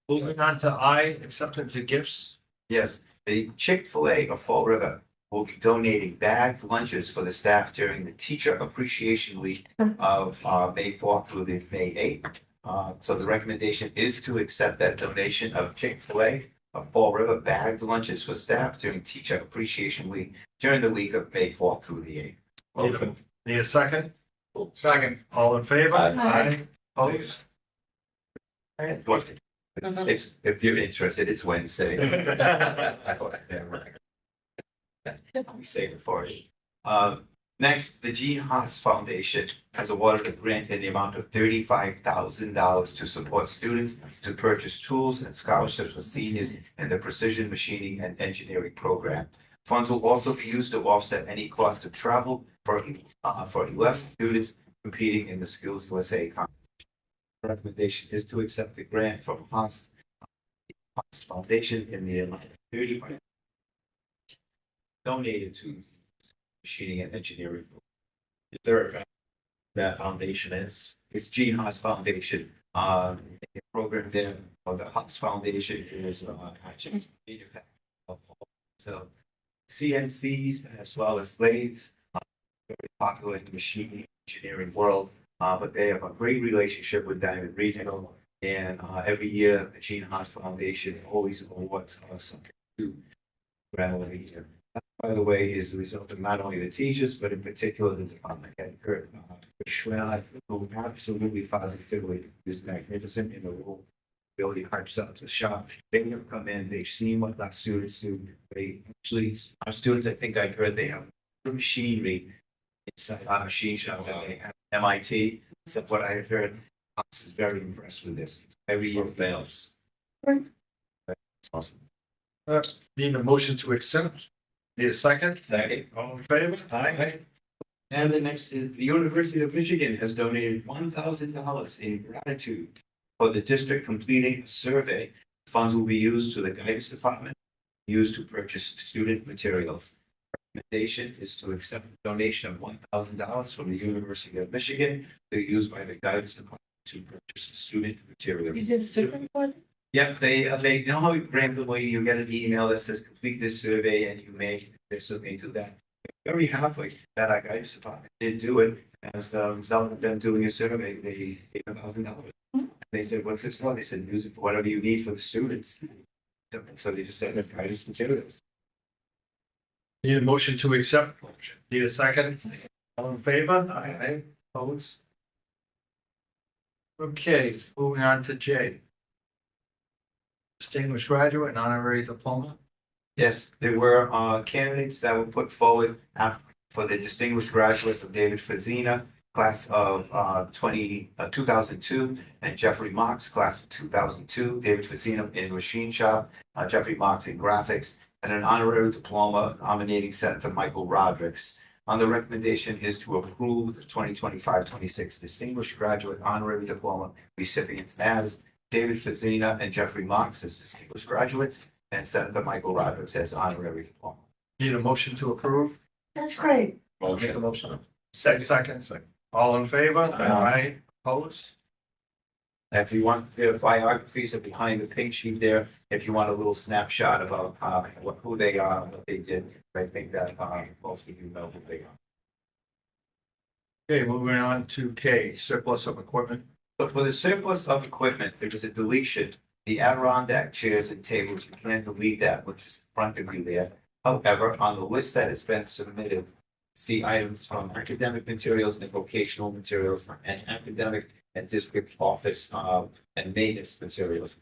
Moving on to I, acceptance of gifts.
Yes, the Chick-fil-A of Fall River will be donating bagged lunches for the staff during the Teacher Appreciation Week of May 4th through the May 8th. So the recommendation is to accept that donation of Chick-fil-A of Fall River bagged lunches for staff during Teacher Appreciation Week during the week of May 4th through the 8th.
Motion. Need a second? Second. All in favor?
Aye.
Opposed?
It's, if you're interested, it's Wednesday. We save it for you. Next, the G. Haas Foundation has awarded a grant in the amount of $35,000 to support students to purchase tools and scholarships for seniors in the Precision Machining and Engineering program. Funds will also be used to offset any cost of travel for 11 students competing in the Skills USA competition. Recommendation is to accept the grant from Haas Foundation in the amount of 30 donated to machining and engineering.
Is there a that foundation is?
It's Gene Haas Foundation. The program there, or the Haas Foundation is actually manufacturing of so CNCs as well as lathes. Very popular in the machine engineering world, but they have a great relationship with Diamond Regional. And every year, the Gene Haas Foundation always awards something to grant of the year. That, by the way, is the result of not only the teachers, but in particular the department head, Kurt Schwell, who absolutely positively is magnificent in the role. Really hypes up the shop. They have come in, they've seen what our students do. They actually, our students, I think I heard they have machinery inside our machine shop that they have MIT. Except what I had heard, I was very impressed with this. Every year fails. It's awesome.
Need a motion to accept. Need a second?
Second.
All in favor? Aye.
And the next is the University of Michigan has donated $1,000 in gratitude for the district completing a survey. Funds will be used to the guidance department, used to purchase student materials. Recommendation is to accept a donation of $1,000 from the University of Michigan to be used by the guidance department to purchase student materials. Yep, they know how randomly you get an email that says complete this survey and you may this or may do that. Very happy that our guidance department did do it. As the result of them doing a survey, they gave $1,000. They said, "What's this for?" They said, "Use it for whatever you need for the students." So they just said, "It's guidance materials."
Need a motion to accept. Need a second. All in favor? Aye. Opposed? Okay, moving on to J. Distinguished graduate and honorary diploma.
Yes, there were candidates that were put forward for the distinguished graduate of David Fazina, class of 2002, and Jeffrey Marks, class of 2002. David Fazina in machine shop, Jeffrey Marks in graphics, and an honorary diploma nominating Senator Michael Rodrigues. On the recommendation is to approve the 2025-26 distinguished graduate honorary diploma recipients as David Fazina and Jeffrey Marks as distinguished graduates, and Senator Michael Rodrigues as honorary diploma.
Need a motion to approve.
That's great.
Make a motion. Second. All in favor? Aye. Opposed?
If you want, the biographies are behind the pink sheet there. If you want a little snapshot about who they are, and what they did, I think that most of you know who they are.
Okay, moving on to K, surplus of equipment.
But for the surplus of equipment, there is a deletion. The Adirondack chairs and tables, you can't delete that, which is in front of you there. However, on the list that has been submitted, see items from academic materials and vocational materials and academic and district office and maintenance materials.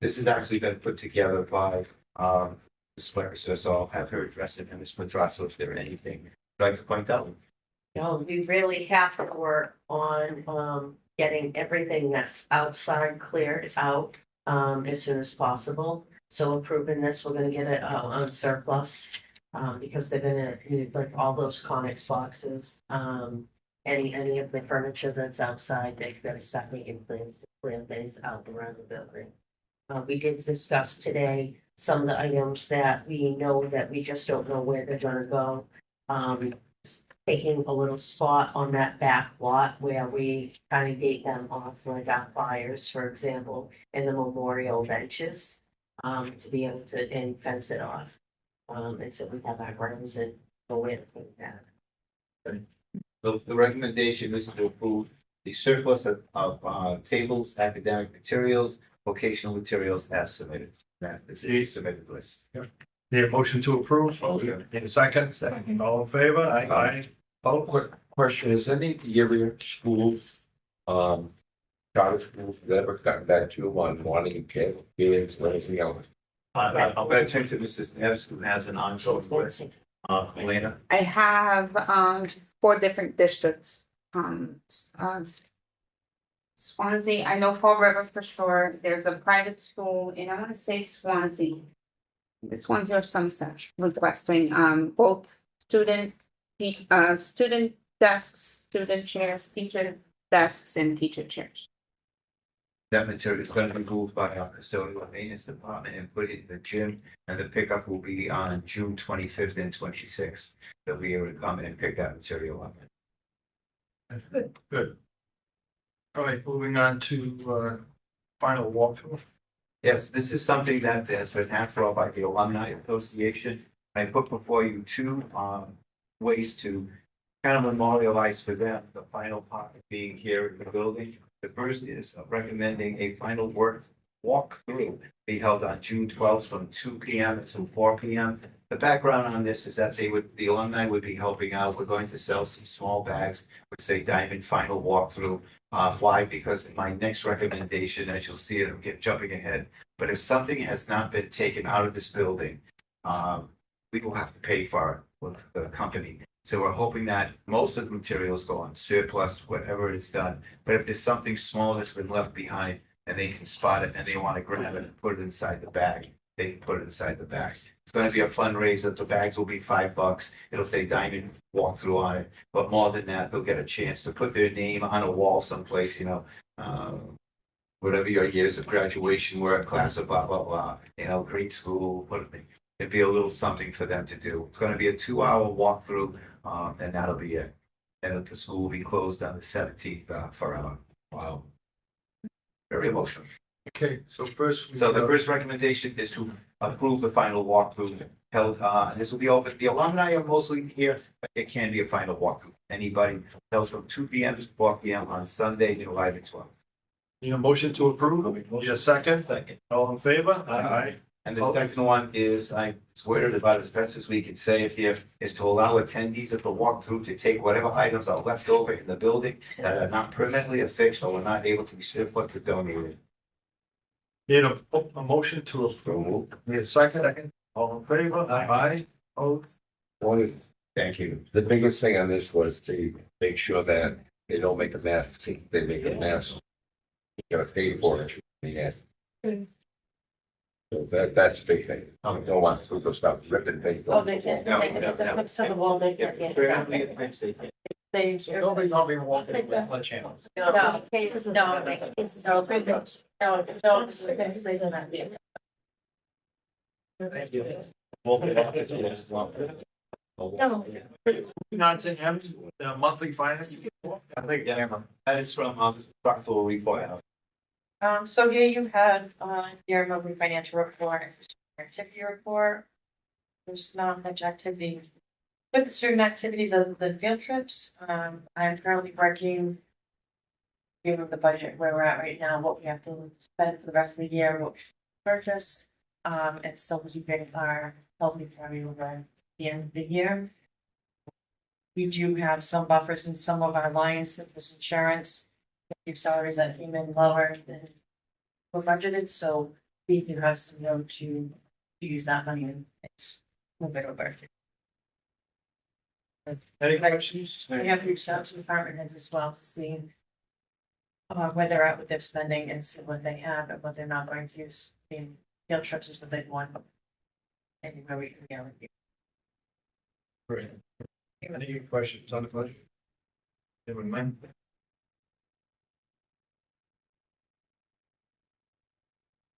This has actually been put together by the swearer, so I'll have her address it and Ms. Madrasso if there are anything I'd like to point out.
We really have to work on getting everything that's outside cleared out as soon as possible. So approving this, we're gonna get it on surplus because they're gonna need like all those Conex boxes. Any of the furniture that's outside, they've got to start making plans to clear things out around the building. We did discuss today some of the items that we know that we just don't know where they're gonna go. Taking a little spot on that back lot where we kind of gate them off, like our fires, for example, and the memorial benches, to be able to and fence it off. And so we have our grounds and know where to put that.
The recommendation is to approve the surplus of tables, academic materials, vocational materials as submitted. That is the submitted list.
Need a motion to approve.
Motion.
Need a second. All in favor? Aye. Opposed?
Quick question, is any of the area schools, charter schools, have ever gotten back to you on wanting kids or anything else?
I'm going to turn to Mrs. Neves, who has an ongoing list. Elena.
I have 4 different districts. Swansea, I know Fall River for sure. There's a private school, and I want to say Swansea. This one's your sunset requesting, both student desks, student chairs, teacher desks, and teacher chairs.
That material is going to be moved by our custodial maintenance department and put it in the gym. And the pickup will be on June 25th and 26th. They'll be able to come in and pick that material up.
Good. All right, moving on to, final walkthrough.
Yes, this is something that has been asked for by the Alumni Association. I put before you two ways to kind of memorialize for them the final part of being here in the building. The first is recommending a final work walkthrough be held on June 12th from 2 p.m. until 4 p.m. The background on this is that the alumni would be helping out. We're going to sell some small bags, which say Diamond Final Walkthrough. Why? Because in my next recommendation, as you'll see it, I'm jumping ahead. But if something has not been taken out of this building, we will have to pay for it with the company. So we're hoping that most of the materials go on surplus, whatever is done. But if there's something small that's been left behind and they can spot it and they want to grab it and put it inside the bag, they can put it inside the bag. It's going to be a fundraiser. The bags will be $5. It'll say Diamond Walkthrough on it. But more than that, they'll get a chance to put their name on a wall someplace, whatever your years of graduation were, class of blah, blah, blah, grade school, it'd be a little something for them to do. It's going to be a 2-hour walkthrough, and that'll be it. And the school will be closed on the 17th forever. Wow. Very emotional.
Okay, so first.
So the first recommendation is to approve the final walkthrough held, and this will be open. The alumni are mostly here, but it can be a final walkthrough. Anybody held from 2 p.m. to 4 p.m. on Sunday, July the 12th.
Need a motion to approve? Need a second?
Second.
All in favor? Aye.
And the second one is, I swear it about as best as we can say it here, is to allow attendees at the walkthrough to take whatever items are left over in the building that are not permanently affixed or were not able to be surplus or donated.
Need a motion to approve? Need a second? All in favor? Aye. Opposed?
Thank you. The biggest thing on this was to make sure that they don't make a mess. If they make a mess, you gotta pay for it. Yeah. So that's a big thing. I don't want to stop ripping things.
Oh, they can't, it's next to the wall, they can't. They.
Nobody's not being wanted with the channels.
No, this is all good. No, it's all, it's they don't have it.
Thank you.
No.
Not to have the monthly finance? I think, yeah.
That is from Proctor report.
So here you have, your monthly financial report, activity report. There's not much activity with the student activities other than field trips. I'm currently working. Given the budget where we're at right now, what we have to spend for the rest of the year, what we purchase, and still keeping our healthy value over the end of the year. We do have some buffers in some of our lines, such as insurance, keep salaries that came in lower than were budgeted, so we do have some room to use that money and it's move it over.
Any questions?
We have reached out to department heads as well to see where they're at with their spending and see what they have and what they're not going to use. In field trips is the big one. Anywhere we can go.
Great. Any questions on the budget? Never mind.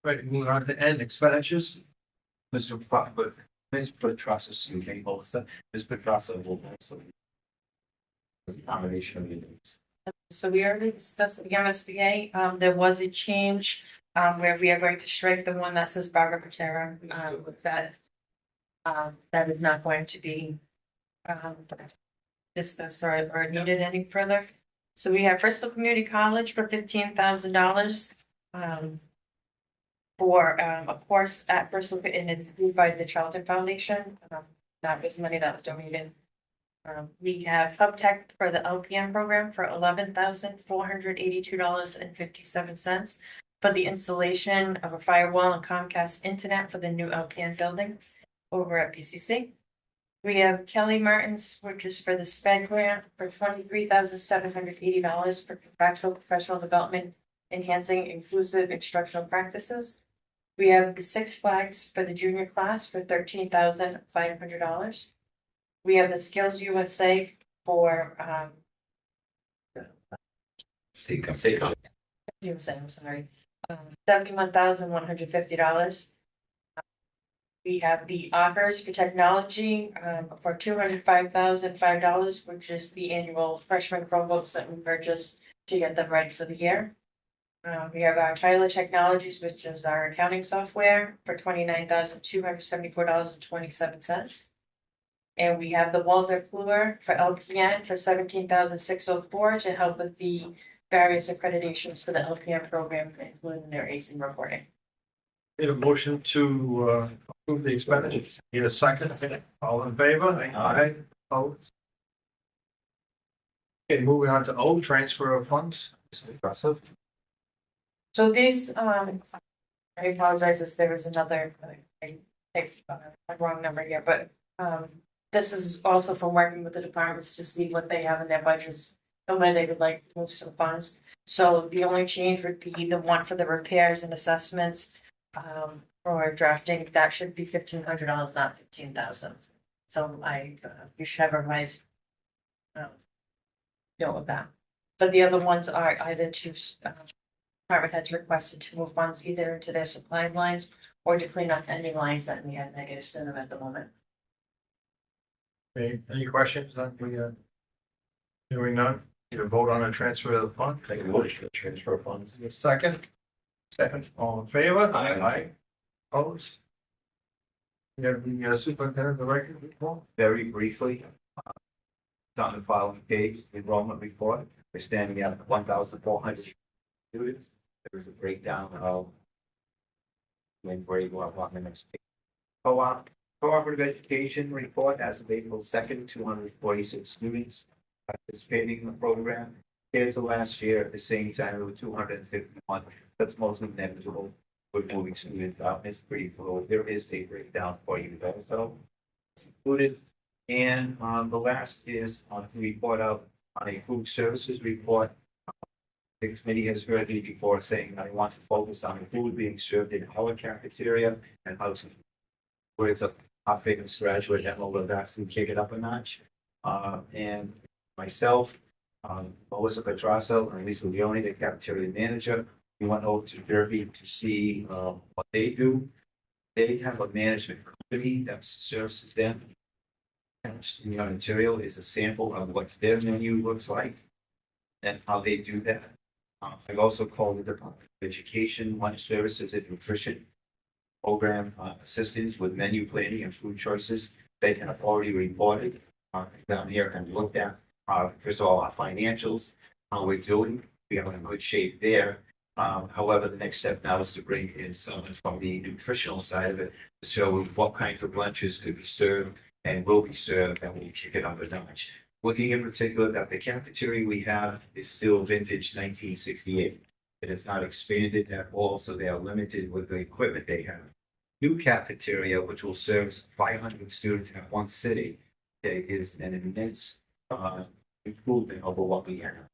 Right, moving on to end expenditures.
Mr. But Ms. Petrasa, you may also, Ms. Petrasa will also. Was the combination of units.
So we already discussed the MSBA, there was a change, where we are going to strike the one that says Barbara Patera, with that. That is not going to be, discussed or needed any further. So we have Bristol Community College for $15,000. For a course at Bristol, and it's approved by the Charlton Foundation, that was money that was donated. We have Voc-Tech for the LPM program for $11,482.57 for the installation of a firewall and Comcast internet for the new LPN building over at PCC. We have Kelly Martins, which is for the SPED grant for $23,780 for contractual professional development, enhancing inclusive instructional practices. We have the Six Flags for the junior class for $13,500. We have the Skills USA for,
State
USA, I'm sorry, $71,150. We have the Offers for Technology, for $205,005, which is the annual freshman Chromebooks that we purchased to get them ready for the year. We have our Tyler Technologies, which is our accounting software, for $29,274.27. And we have the Walter Kluwer for LPN for $17,604 to help with the various accreditations for the LPN program, including their ACE reporting.
Need a motion to approve the expenditures. Need a second? All in favor? Aye. Opposed? Okay, moving on to O, transfer of funds. It's impressive.
So these, I apologize if there was another, I picked a wrong number here, but, this is also from working with the departments to see what they have in their budgets and where they would like to move some funds. So the only change would be the one for the repairs and assessments, for drafting, that should be $1,500, not 15,000. So you should have a revised note of that. But the other ones are either to, department heads requested to move funds either into their supply lines or to clean up any lines that we have negatives in them at the moment.
Okay, any questions on the, hearing none? Need a vote on a transfer of the fund?
Make a motion to transfer funds.
Need a second? Second. All in favor?
Aye.
Opposed? You have the superintendent director report?
Very briefly, it's on the following page, the enrollment report, we're standing at 1,400 students. There's a breakdown of when grade what on the next page. Cooperative education report as of April 2nd, 246 students participating in the program. Compared to last year, at the same time, there were 251. That's mostly negligible. With moving students out, it's pretty full. There is a breakdown for you though, so it's included. And the last is the report out on a food services report. The committee has heard me before saying I want to focus on the food being served in our cafeteria and how to, where it's our famous graduate Emma will actually kick it up a notch. And myself, Melissa Petrasso and Lisa Leone, the cafeteria manager, we went over to Derby to see what they do. They have a management company that services them. And the material is a sample of what their menu looks like and how they do that. I've also called the Department of Education, Lunch Services and Nutrition Program assistance with menu planning and food choices. They have already reported down here and looked at, first of all, our financials, how we're doing. We are in good shape there. However, the next step now is to bring in someone from the nutritional side of it to show what kinds of lunches could be served and will be served, and we'll kick it up a notch. Looking in particular that the cafeteria we have is still vintage 1968. It is not expanded at all, so they are limited with the equipment they have. New cafeteria, which will serve 500 students at one sitting, is an immense improvement over what we have.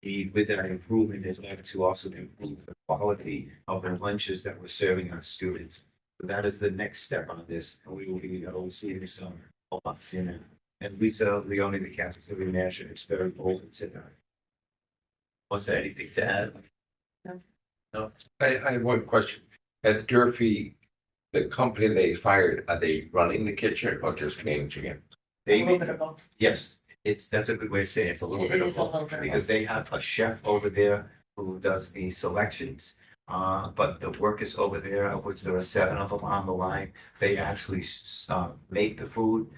With that improvement is like to also improve the quality of the lunches that we're serving our students. So that is the next step on this, and we will be overseeing some months in it. And Lisa Leone, the cafeteria manager, is very open to that. Was there anything to add? No.
I have one question. At Durfee, the company they fired, are they running the kitchen or just managing it?
A little bit of both.
Yes, that's a good way to say it. It's a little bit
It
of
is a little
both,
bit of
because they have a chef over there who does the selections. But the workers over there, of which there are 7 of them on the line, they actually make the food.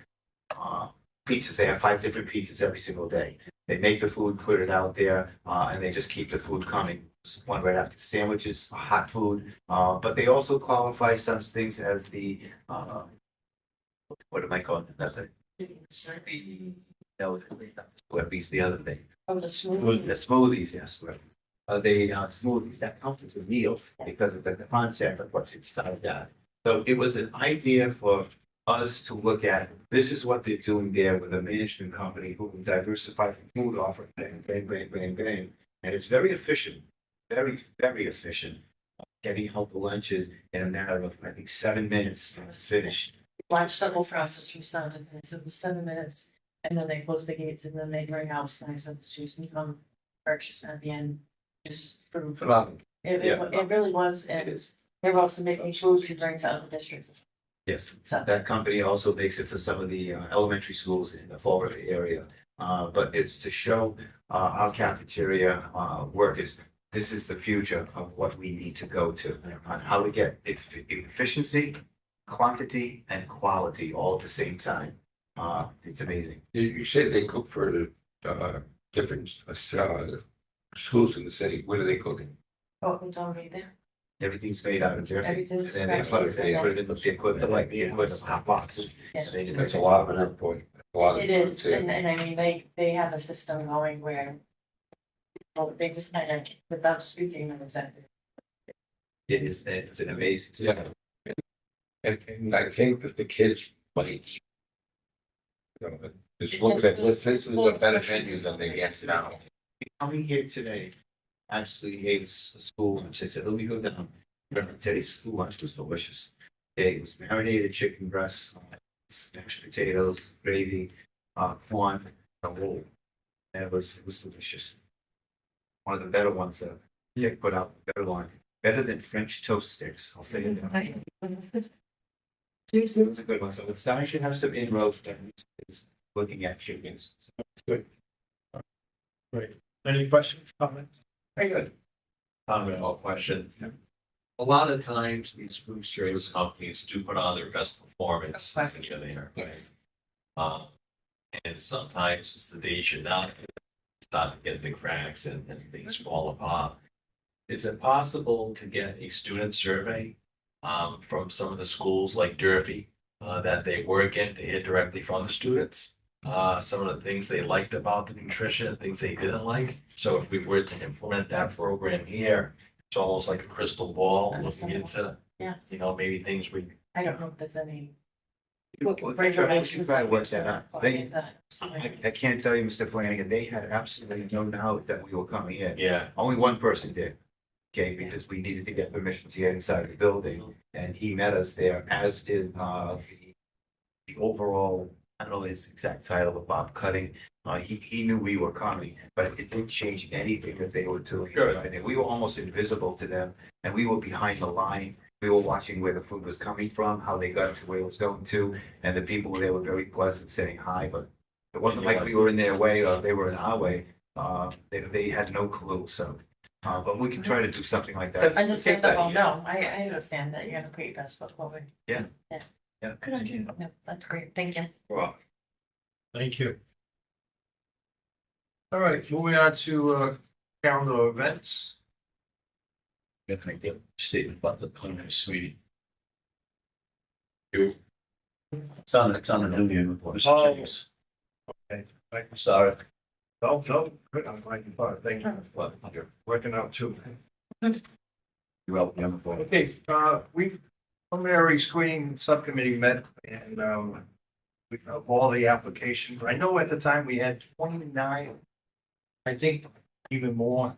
Pizzas, they have 5 different pizzas every single day. They make the food, put it out there, and they just keep the food coming. One right after sandwiches, hot food, but they also qualify some things as the what am I calling it? That's Slurpees, the other thing.
Oh, the smoothies.
The smoothies, yes. They smoothies that counts as a meal because of the concept of what's inside that. So it was an idea for us to look at, this is what they're doing there with a management company who can diversify the food offering, bang. And it's very efficient, very, very efficient. getting out the lunches in a matter of, I think, 7 minutes, it was finished.
Watched the whole process from start to finish, it was 7 minutes, and then they closed the gates and then they bring out snacks and the students become purchased at the end, just for.
Phenomenal.
It really was, and they're also making food to bring to other districts.
Yes,
So,
that company also makes it for some of the elementary schools in the Fall River area. But it's to show our cafeteria workers, this is the future of what we need to go to, on how to get efficiency, quantity, and quality all at the same time. It's amazing.
You say they cook for different schools in the city. What are they cooking?
oh, it's already there.
Everything's made out of Jersey.
Everything's
And then
fresh.
they put it in they put it like, they put it in hot boxes.
Yes.
They just-
That's a lot of an input. A lot of
It is,
food, too.
and I mean, they have a system going where. Well, they just kind of, without speaking of exactly.
It is, it's an amazing
Yeah.
system.
And I think that the kids might eat. You know, just look at this is a better menu than they get now.
Coming here today, actually hates school lunch. I said, let me go down. Remember, today's school lunch was delicious. It was marinated chicken breasts, mashed potatoes, gravy, corn, a roll. And it was delicious. One of the better ones that Nick put out, better one, better than French toast sticks. I'll say that. It was a good one. So it's starting to have some inroads, and it's looking at chickens. So it's good.
Great. Any questions, comments?
Very good.
Comment or question. A lot of times these food service companies do put on their best performance when you're there, right? And sometimes it's the day you should not start to get the cracks and things fall apart. Is it possible to get a student survey from some of the schools like Durfee that they work in to hear directly from the students? Some of the things they liked about the nutrition, things they didn't like. So if we were to implement that program here, it's almost like a crystal ball looking into,
Yeah.
maybe things we.
I don't know if there's any.
Well, we can try to work that out. I can't tell you, Mr. Flanagan, they had absolutely no knowledge that we were coming in.
Yeah.
Only one person did. Okay, because we needed to get permission to get inside the building, and he met us there, as did the overall, I don't know his exact title, but Bob Cutting. He knew we were coming, but it didn't change anything that they were doing.
Good.
And we were almost invisible to them, and we were behind the line. We were watching where the food was coming from, how they got to where it was going to, and the people there were very pleasant, saying hi, but it wasn't like we were in their way or they were in our way. They had no clue, so, but we can try to do something like that.
I just said, oh, no, I understand that you're gonna put your best foot forward.
Yeah.
Yeah.
Yeah.
Good idea. No, that's great, thank you.
Well,
Thank you. All right, moving on to calendar events.
If I get a statement about the preliminary sweetie. It's on the new year report. Mr.
Oh.
James.
Okay,
I'm sorry.
no, good, I'm glad you thought, thank you.
Well,
You're working out too.
You're out the other board.
Okay, we, preliminary screening subcommittee met and, we have all the applications. I know at the time we had 29. I think even more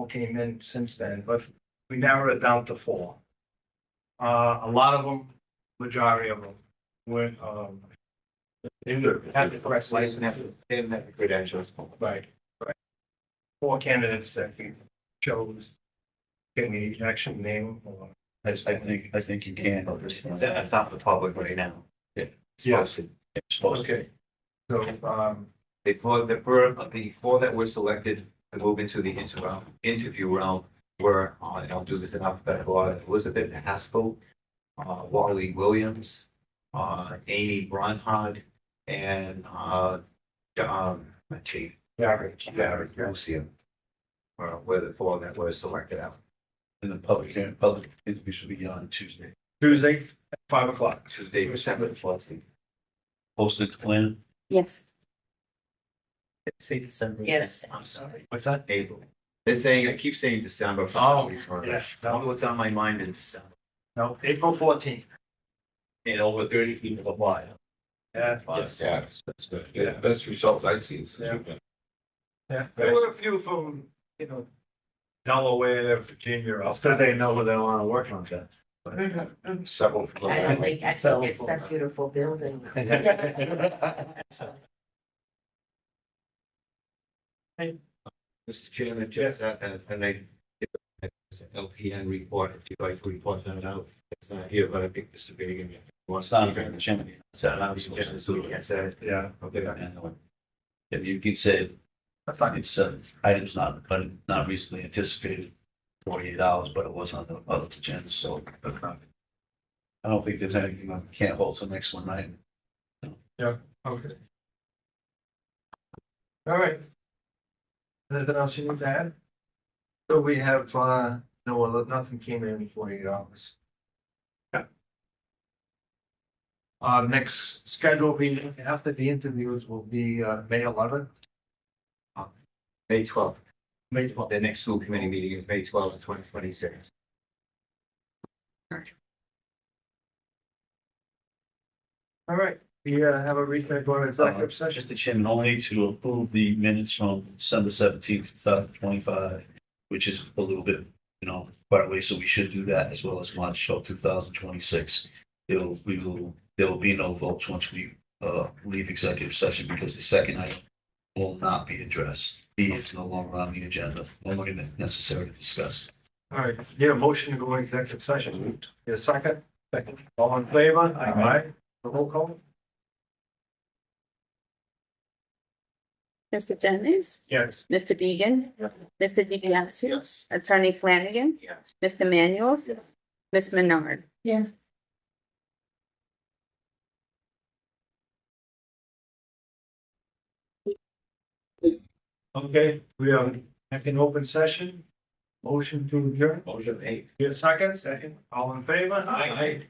came in since then, but we narrowed it down to 4. A lot of them, majority of them were, had the correct
They didn't
license.
have the credentials.
Right. 4 candidates that we chose. Can we actually name or?
I think you can.
It's at the top of the public right now. It's
Yeah.
posted.
Okay. So,
The four that were selected to move into the interview round were, I don't do this enough, but Elizabeth Haskell, Wally Williams, Amy Bronhard, and Chief Barrett Lucia were the 4 that were selected out.
And the public interview should be on Tuesday.
Tuesday, at 5 o'clock.
Tuesday, December 14th.
Posted plan.
Yes.
Say December.
Yes.
I'm sorry.
What's that?
April. They're saying, I keep saying December. for
Oh,
some reason.
yeah.
I don't know what's on my mind in December.
No, April 14th.
And over 30 people apply.
Yeah.
Yes, yeah, that's good. Yeah, best results I've seen.
Yeah. Yeah, there were a few from, Delaware, Virginia.
That's because they know where they want to work on that.
Several.
I don't think, I think it's that beautiful building.
Mr. Chairman, just, and I, LPN report, if you'd like to report that out, it's not here, but I think Mr. Bagan wants to.
Yeah.
Okay.
If you can say
That's fine.
it's items not, but not reasonably anticipated 48 hours, but it was on the other agenda, so I don't think there's anything that can't hold to the next one, right?
Okay. All right. Anything else you need to add? So we have, no, nothing came in 48 hours. Yeah. Next schedule meeting after the interviews will be, May 11th.
May 12th.
May 12th.
The next school committee meeting is May 12th, 2026.
All right, we have a recent going executive session.
Mr. Chairman, only to approve the minutes from December 17th, 2025, which is a little bit, part away, so we should do that as well as March 12th, 2026. There will be no votes once we leave executive session because the second item will not be addressed. B is no longer on the agenda, no longer necessary to discuss.
All right, yeah, motion to go executive session. Get a second? Second. All in favor? Aye. The roll call?
Mr. Dennis,
Yes.
Mr. Beegan,
Yes.
Mr. DiBiaseu,
Yes.
Attorney Flanagan,
Yes.
Mr. Manuel, Ms. Menard.
Yes.
Okay, we are back in open session. Motion to adjourn.
Motion 8.
Get a second? Second. All in favor? Aye.